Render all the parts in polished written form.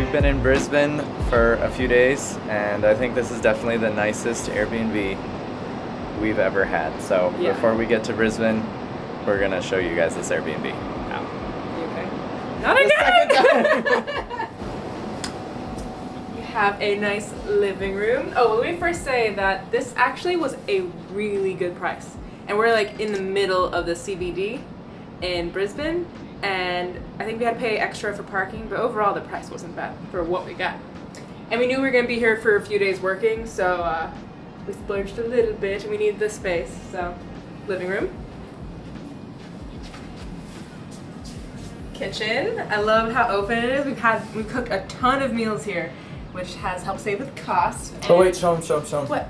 we've been in Brisbane for a few days, and I think this is definitely the nicest Airbnb we've ever had. So yeah. Before we get to Brisbane, we're gonna show you guys this Airbnb. You okay? Not again! You have a nice living room. Oh, let me first say that this actually was a really good price. And we're like in the middle of the CBD in Brisbane. And I think we had to pay extra for parking, but overall the price wasn't bad for what we got. And we knew we were going to be here for a few days working, so we splurged a little bit and we needed the space. So, living room. Kitchen. I love how open it is. We cooked a ton of meals here, which has helped save with cost. Oh wait, show them. What?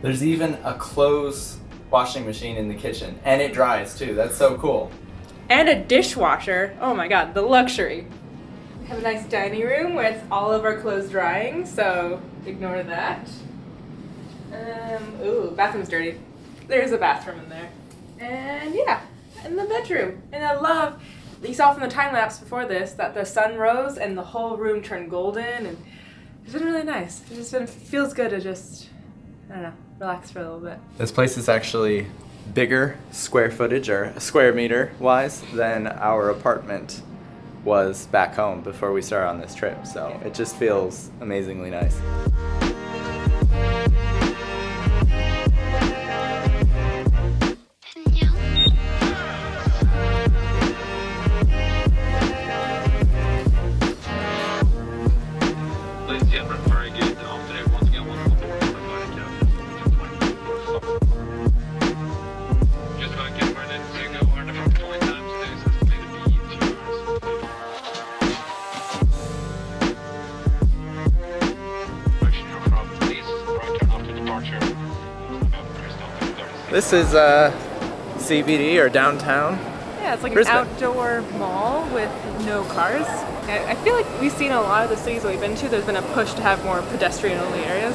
There's even a clothes washing machine in the kitchen, and it dries too. That's so cool. And a dishwasher. Oh my god, the luxury. We have a nice dining room with all of our clothes drying, so ignore that. Ooh, bathroom's dirty. There's a bathroom in there. And yeah, in the bedroom. And I love, you saw from the time lapse before this that the sun rose and the whole room turned golden, and it's been really nice. It feels good to just, I don't know, relax for a little bit. This place is actually bigger square footage or square meter wise than our apartment was back home before we started on this trip, so it just feels amazingly nice. This is CBD or downtown. Yeah, it's like Brisbane. An outdoor mall with no cars. I feel like we've seen a lot of the cities that we've been to, there's been a push to have more pedestrian-only areas.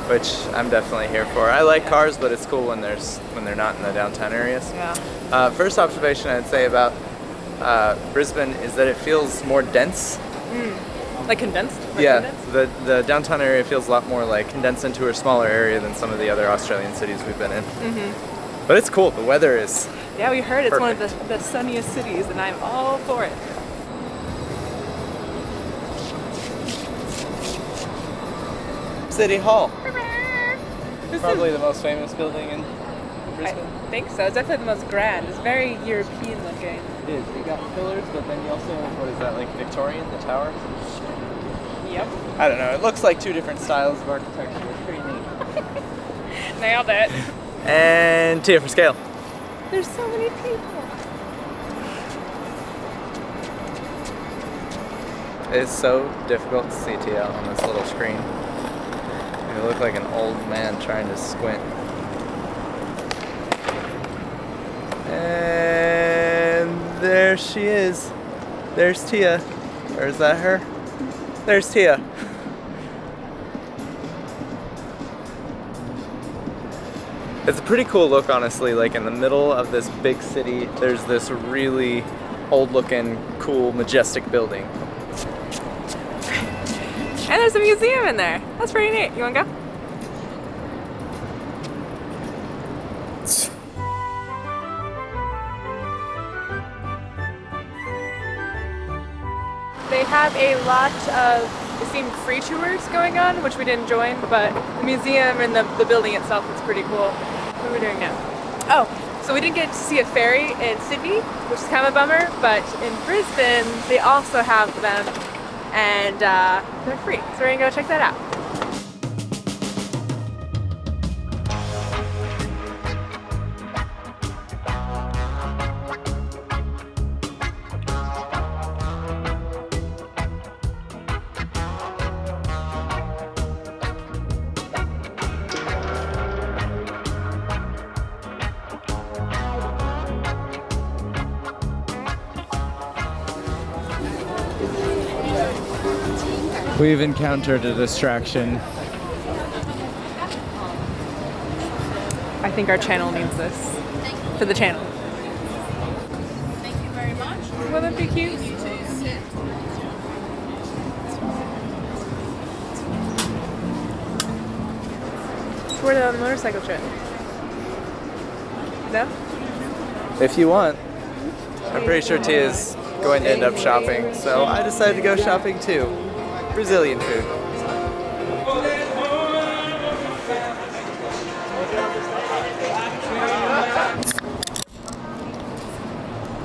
Which I'm definitely here for. I like cars, but it's cool when they're not in the downtown areas. Yeah. First observation I'd say about Brisbane is that it feels more dense. Like condensed? Condensed? The downtown area feels a lot more like condensed into a smaller area than some of the other Australian cities we've been in. But it's cool. The weather is Yeah, we heard it's perfect. one of the sunniest cities, and I'm all for it. City Hall. Probably the most famous building in Brisbane. I think so. It's definitely the most grand. It's very European looking. It is. You got pillars, but then you also, what is that, like Victorian, the tower? Yep. I don't know. It looks like two different styles of architecture. It's pretty neat. Nailed it. And Tia for scale. There's so many people. It's so difficult to see Tia on this little screen. You look like an old man trying to squint. And there she is. There's Tia. Or is that her? There's Tia. It's a pretty cool look, honestly. Like in the middle of this big city, there's this really old-looking, cool, majestic building. And there's a museum in there. That's pretty neat. You wanna go? They have a lot of, it seemed, free tours going on, which we didn't join, but the museum and the building itself is pretty cool. What are we doing now? Oh, so we didn't get to see a ferry in Sydney, which is kind of a bummer, but in Brisbane, they also have them, and they're free. So we're gonna go check that out. We've encountered a distraction. I think our channel needs this. For the channel. Thank you very much. Will that be cute? You too. support it on a motorcycle trip. No? If you want. I'm pretty sure Tia's going to end up shopping, so I decided to go shopping too. Brazilian food.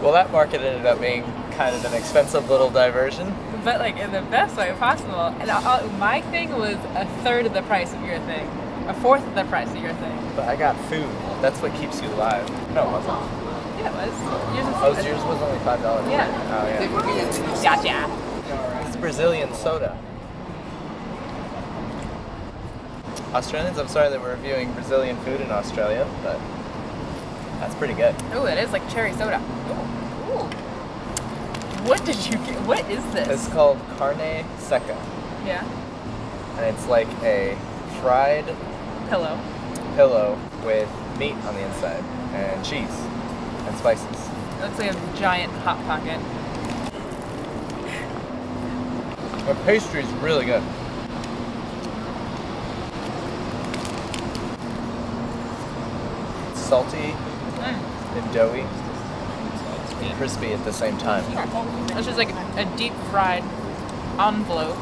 Well, that market ended up being kind of an expensive little diversion. But like in the best way possible. And my thing was a third of the price of your thing. A fourth of the price of your thing. But I got food. That's what keeps you alive. No, it wasn't. Yeah, it was. Yours was only $5. Yeah. Oh, yeah. Gotcha. It's Brazilian soda. Australians, I'm sorry that we're reviewing Brazilian food in Australia, but that's pretty good. Oh, it is like cherry soda. Ooh. Ooh. What did you get? What is this? It's called carne seca. Yeah. And it's like a fried pillow with meat on the inside and cheese and spices. It looks like a giant hot pocket. The pastry's really good. It's salty and doughy and crispy at the same time. It's just like a deep fried envelope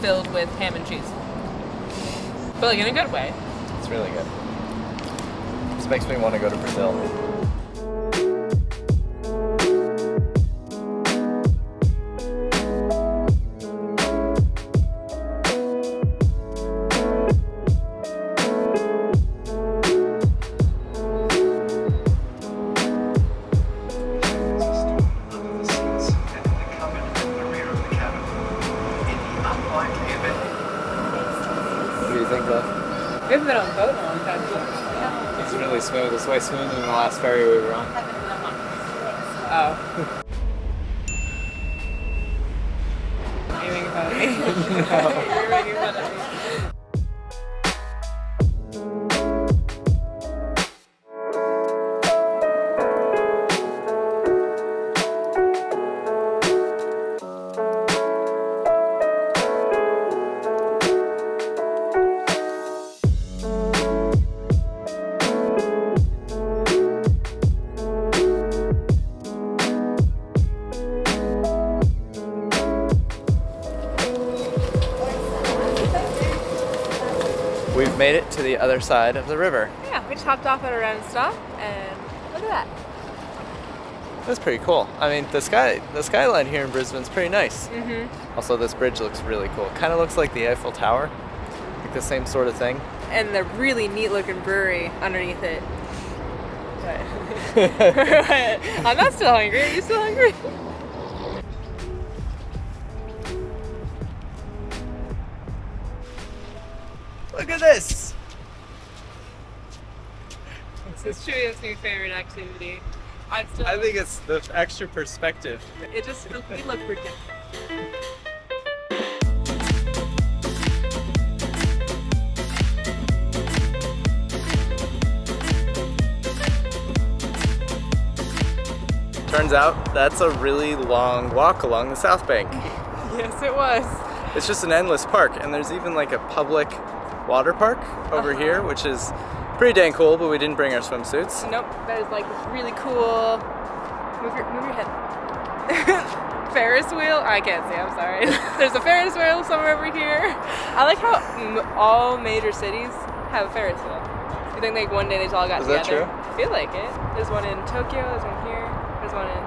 filled with ham and cheese. But like in a good way. It's really good. This makes me want to go to Brazil. We haven't been on a boat in a long time. It's really smooth. It's way smoother than the last ferry we were on. Oh. Are you making fun of me? You're making fun of me. We've made it to the other side of the river. Yeah, we just hopped off at a random stop and look at that. That's pretty cool. I mean, the skyline here in Brisbane's pretty nice. Mm-hmm. Also, this bridge looks really cool. Kind of looks like the Eiffel Tower, like the same sort of thing. And the really neat looking brewery underneath it. I'm not still hungry. Are you still hungry? Look at this! It's Julia's new favorite activity. I think it's the extra perspective. It just we look ridiculous. Turns out that's a really long walk along the South Bank. Yes, it was. It's just an endless park, and there's even like a public water park over here, which is pretty dang cool, but we didn't bring our swimsuits. Nope, that is like this really cool. Move your head. Ferris wheel? I can't see, I'm sorry. There's a Ferris wheel somewhere over here. I like how all major cities have a Ferris wheel. You think like one day they all got together? Is that true? I feel like it. There's one in Tokyo, there's one here, there's one in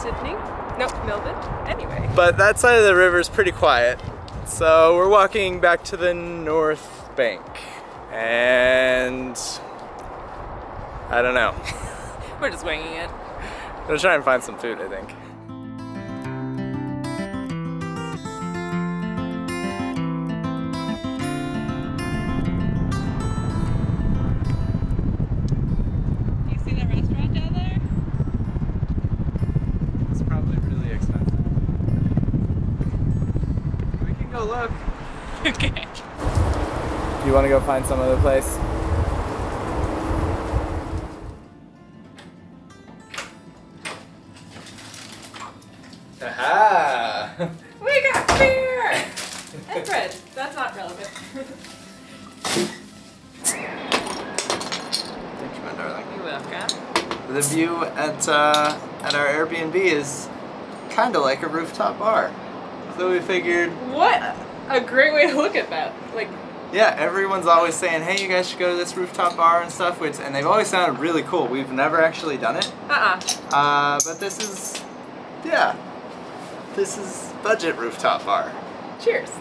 Sydney. Nope, Melbourne. Anyway. But that side of the river is pretty quiet. So we're walking back to the North Bank. And I don't know. We're just winging it. I'm gonna try and find some food, I think. Do you see that restaurant down there? It's probably really expensive. We can go look. Okay. You want to go find some other place? Aha! We got beer! And bread. That's not relevant. the view at our Airbnb is kind of like a rooftop bar. So we figured... What a great way to look at that. Like, yeah, everyone's always saying, hey, you guys should go to this rooftop bar and stuff, and they've always sounded really cool. We've never actually done it. But this is, yeah, this is budget rooftop bar. Cheers.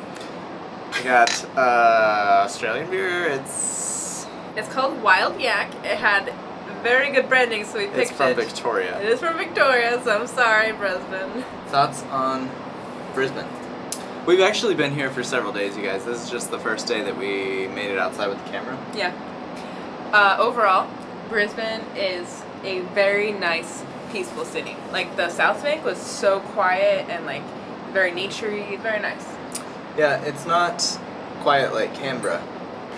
We got Australian beer. It's called Wild Yak. It had very good branding, so we picked it. It's from Victoria. It is from Victoria, so I'm sorry, Brisbane. Thoughts on Brisbane? We've actually been here for several days, you guys. This is just the first day that we made it outside with the camera. Yeah. Overall, Brisbane is a very nice, peaceful city. Like, the South Bank was so quiet and, like, very naturey, very nice. Yeah, it's not quiet like Canberra.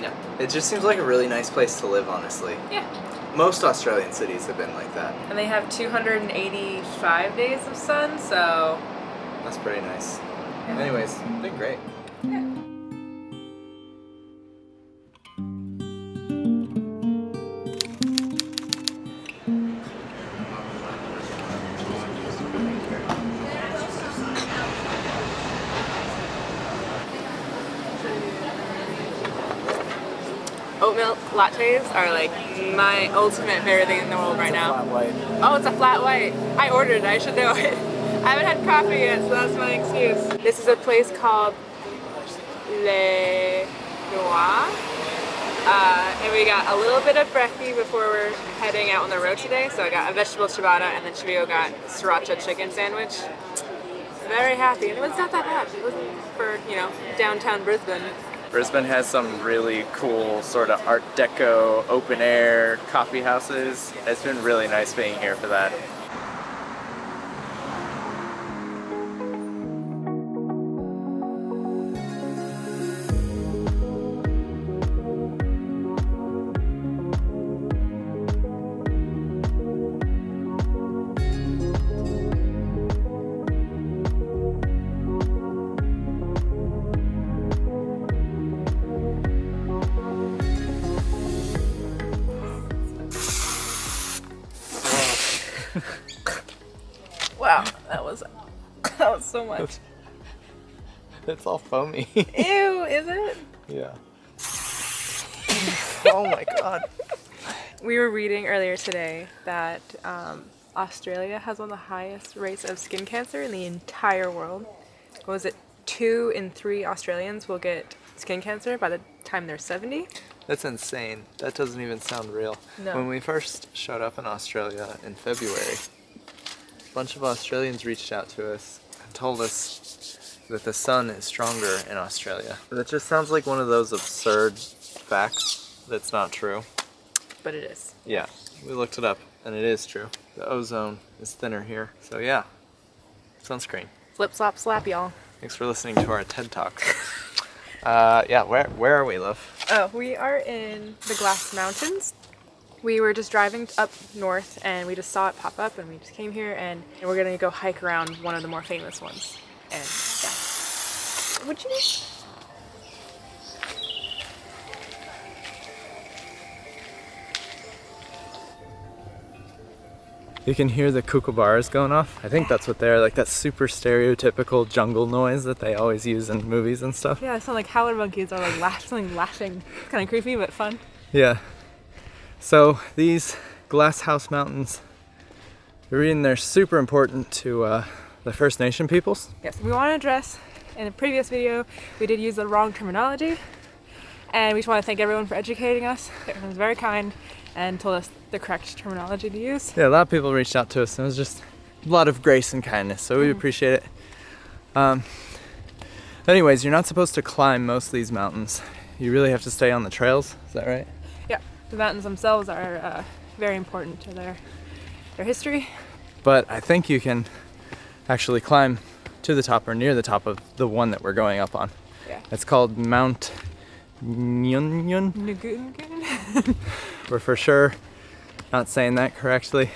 No. It just seems like a really nice place to live, honestly. Yeah. Most Australian cities have been like that. And they have 285 days of sun, so... That's pretty nice. Yeah. Anyways, it's been great. Yeah. Oat milk lattes are like my ultimate favorite thing in the world right now. Flat white. Oh, it's a flat white. I ordered it, I should know it. I haven't had coffee yet, so that's my excuse. This is a place called Le Noir. And we got a little bit of brekkie before we're heading out on the road today. So I got a vegetable ciabatta and then Cheveyo got sriracha chicken sandwich. Very happy, and it was not that bad. It wasn't for, you know, downtown Brisbane. Brisbane has some really cool sort of Art Deco open air coffee houses. It's been really nice being here for that. Wow, that was so much. It's all foamy. Ew, is it? Yeah. Oh my god. We were reading earlier today that Australia has one of the highest rates of skin cancer in the entire world. What was it? 2 in 3 Australians will get skin cancer by the time they're 70. That's insane. That doesn't even sound real. No. When we first showed up in Australia in February, a bunch of Australians reached out to us and told us that the sun is stronger in Australia. That just sounds like one of those absurd facts that's not true. But it is. Yeah, we looked it up and it is true. The ozone is thinner here. So yeah, sunscreen. Flip, slop, slap, y'all. Thanks for listening to our TED Talk. Yeah, where are we, love? Oh, we are in the Glass Mountains. We were just driving up north and we just saw it pop up and we just came here and we're gonna go hike around one of the more famous ones. And yeah. Would you? You can hear the kookaburras going off. I think that's what they're like, that super stereotypical jungle noise that they always use in movies and stuff. Yeah, it sounds like howler monkeys are like laughing. It's kind of creepy but fun. Yeah. So these glass house mountains, we're reading they're super important to the First Nation peoples. Yes, we want to address, in the previous video, we did use the wrong terminology. And we just want to thank everyone for educating us. Everyone was very kind and told us the correct terminology to use. Yeah, a lot of people reached out to us and it was just a lot of grace and kindness, so we appreciate it. Anyways, you're not supposed to climb most of these mountains. You really have to stay on the trails, is that right? Yeah, the mountains themselves are very important to their history. But I think you can actually climb to the top or near the top of the one that we're going up on. Yeah. It's called Mount Nyun. We're for sure not saying that correctly.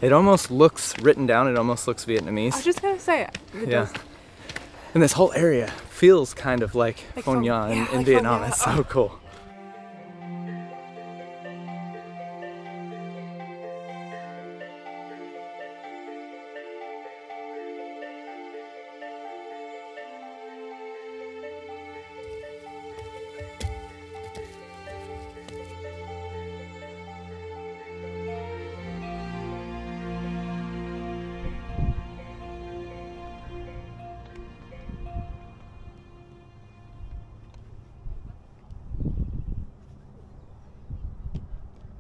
It almost looks written down, it almost looks Vietnamese. I was just gonna say it. Yeah. And this whole area feels kind of like Phon Nha in Vietnam. It's so cool.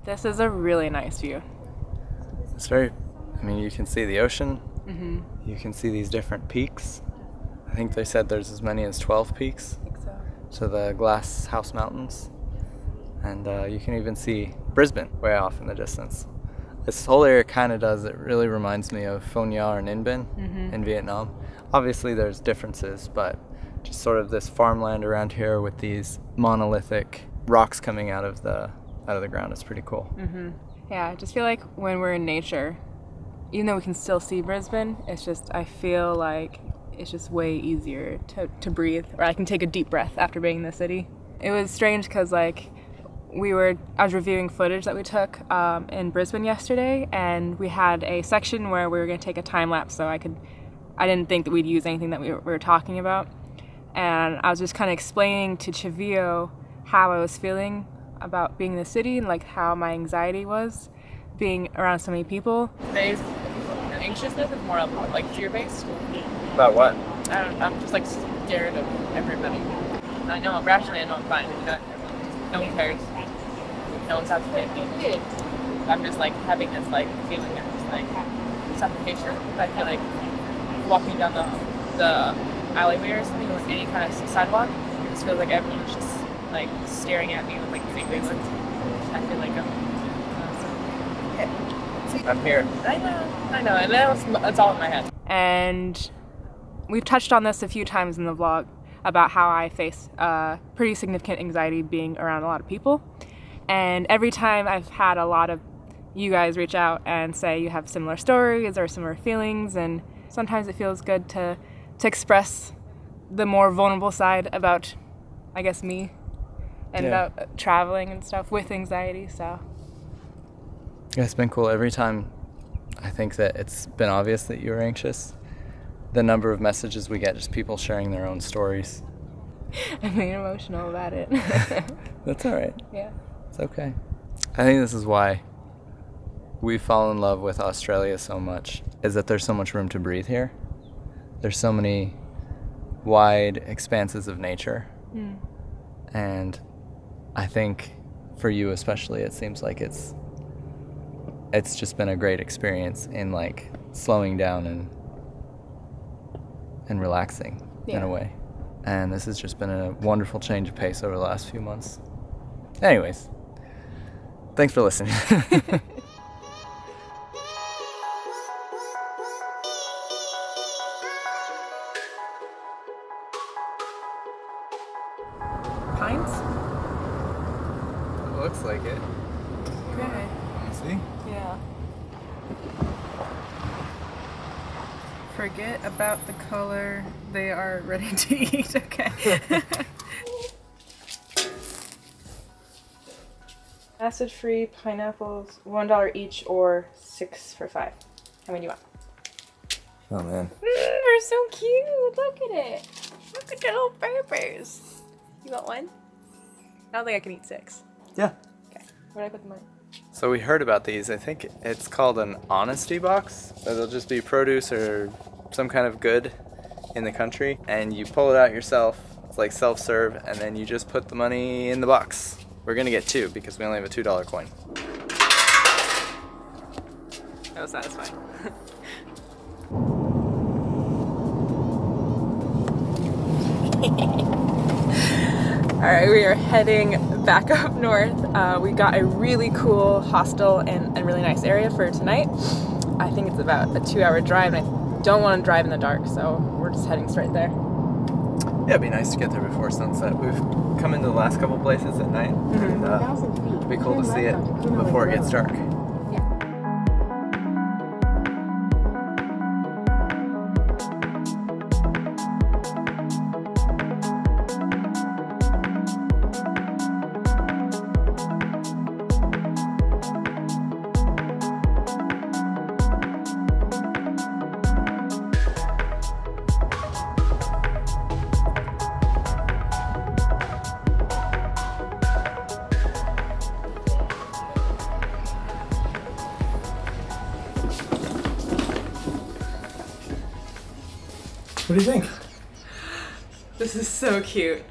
This is a really nice view. It's very, I mean, you can see the ocean. Mm-hmm. You can see these different peaks. I think they said there's as many as 12 peaks. I think so. So the Glass House Mountains. And you can even see Brisbane way off in the distance. This whole area kind of does, it really reminds me of Phon Yar and In Bin in Vietnam. Obviously there's differences, but just sort of this farmland around here with these monolithic rocks coming out of the ground is pretty cool. Mm-hmm. Yeah, I just feel like when we're in nature, even though we can still see Brisbane, it's just, I feel like it's just way easier to breathe, or I can take a deep breath after being in the city. It was strange because like I was reviewing footage that we took in Brisbane yesterday, and we had a section where we were going to take a time lapse, so I didn't think that we'd use anything that we were talking about, and I was just kind of explaining to Cheveyo how I was feeling about being in the city and like how my anxiety was being around so many people. Today's anxiousness is more like fear-based. About what? I'm just like scared of everybody. I know rationally I know I'm fine. No one cares. No one's out to get me. I'm just like having this like feeling of just like suffocation. I feel like walking down the alleyway or something, like any kind of sidewalk, it just feels like everyone's just like staring at me with like big look. I feel like I'm here. I know, and it's all in my head. And we've touched on this a few times in the vlog about how I face pretty significant anxiety being around a lot of people. And every time I've had a lot of you guys reach out and say you have similar stories or similar feelings, and sometimes it feels good to express the more vulnerable side about, I guess, me and about traveling and stuff with anxiety, so. Yeah, it's been cool. Every time I think that it's been obvious that you're anxious, the number of messages we get, just people sharing their own stories. I'm being emotional about it. That's all right. Yeah. It's okay. I think this is why we fall in love with Australia so much, is that there's so much room to breathe here. There's so many wide expanses of nature. And I think for you especially, it seems like it's just been a great experience in like slowing down and relaxing in a way. And this has just been a wonderful change of pace over the last few months. Anyways, thanks for listening. Pines? It looks like it. Okay. See? Yeah. Forget about the color. They are ready to eat. Okay. Acid-free pineapples, $1 each or 6 for $5. How many do you want? Oh man. They're so cute. Look at it. Look at the little burgers. You want one? I don't think I can eat 6. Yeah. Okay. Where do I put the money? So we heard about these. I think it's called an honesty box. It'll just be produce or some kind of good in the country, and you pull it out yourself. It's like self-serve, and then you just put the money in the box. We're gonna get 2 because we only have a $2 coin. That was satisfying. Alright, we are heading back up north. We got a really cool hostel and really nice area for tonight. I think it's about a 2-hour drive, and I don't want to drive in the dark, so we're just heading straight there. Yeah, it'd be nice to get there before sunset. We've come into the last couple places at night, and it'd be cool to see it before it gets dark. What do you think? This is so cute.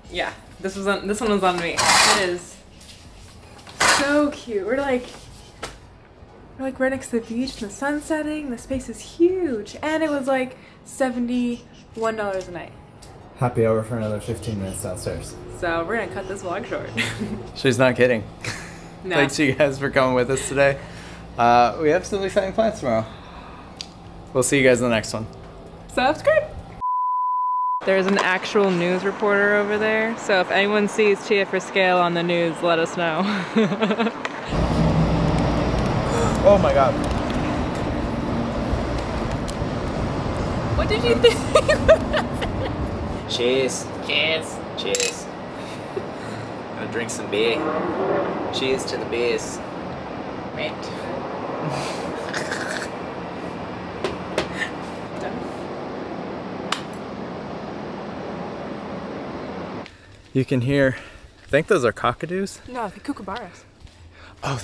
Yeah, this one was on me. It is so cute. We're like right next to the beach and the sun's setting. The space is huge. And it was like $71 a night. Happy hour for another 15 minutes downstairs. So we're gonna cut this vlog short. She's not kidding. No. Thanks you guys for coming with us today. We have some exciting plans tomorrow. We'll see you guys in the next one. Subscribe. There's an actual news reporter over there, so if anyone sees Tia for scale on the news, let us know. Oh my god. What did you think? Cheers. Cheers. Cheers. Gonna drink some beer. Cheers to the beers. Went. You can hear, I think those are cockadoos. No, the kookaburras. Oh,